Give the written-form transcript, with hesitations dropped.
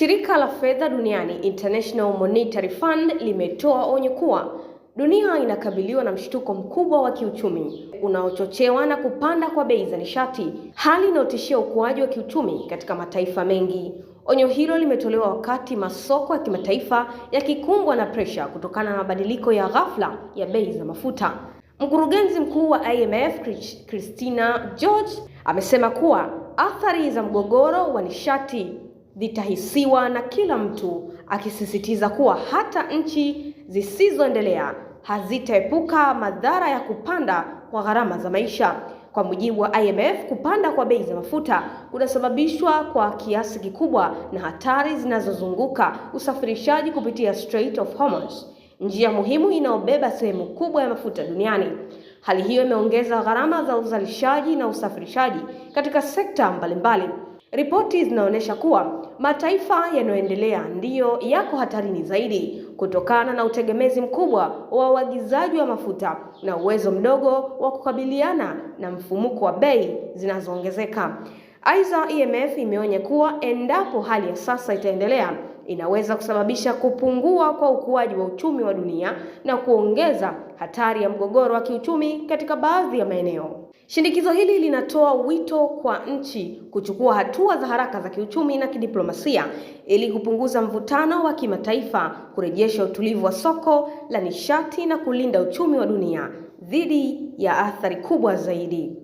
Shirika la fedha duniani International Monetary Fund limetoa onyo kuwa dunia inakabiliwa na mshtuko mkubwa wa kiuchumi unaochochewa na kupanda kwa bei za nishati, hali inayotishia ukuaji wa kiuchumi katika mataifa mengi. Onyo hilo limetolewa wakati masoko ya kimataifa yakikumbwa na presha kutokana na mabadiliko ya ghafla ya bei za mafuta. Mkurugenzi mkuu wa IMF Christina George amesema kuwa athari za mgogoro wa nishati zitahisiwa na kila mtu, akisisitiza kuwa hata nchi zisizoendelea hazitaepuka madhara ya kupanda kwa gharama za maisha. Kwa mujibu wa IMF, kupanda kwa bei za mafuta kunasababishwa kwa kiasi kikubwa na hatari zinazozunguka usafirishaji kupitia Strait of Hormuz, njia muhimu inayobeba sehemu kubwa ya mafuta duniani. Hali hiyo imeongeza gharama za uzalishaji na usafirishaji katika sekta mbalimbali. Ripoti zinaonyesha kuwa mataifa yanayoendelea ndiyo yako hatarini zaidi kutokana na utegemezi mkubwa wa uagizaji wa mafuta na uwezo mdogo wa kukabiliana na mfumuko wa bei zinazoongezeka. Aidha, IMF imeonya kuwa endapo hali ya sasa itaendelea, inaweza kusababisha kupungua kwa ukuaji wa uchumi wa dunia na kuongeza hatari ya mgogoro wa kiuchumi katika baadhi ya maeneo. Shinikizo hili linatoa wito kwa nchi kuchukua hatua za haraka za kiuchumi na kidiplomasia ili kupunguza mvutano wa kimataifa, kurejesha utulivu wa soko la nishati na kulinda uchumi wa dunia dhidi ya athari kubwa zaidi.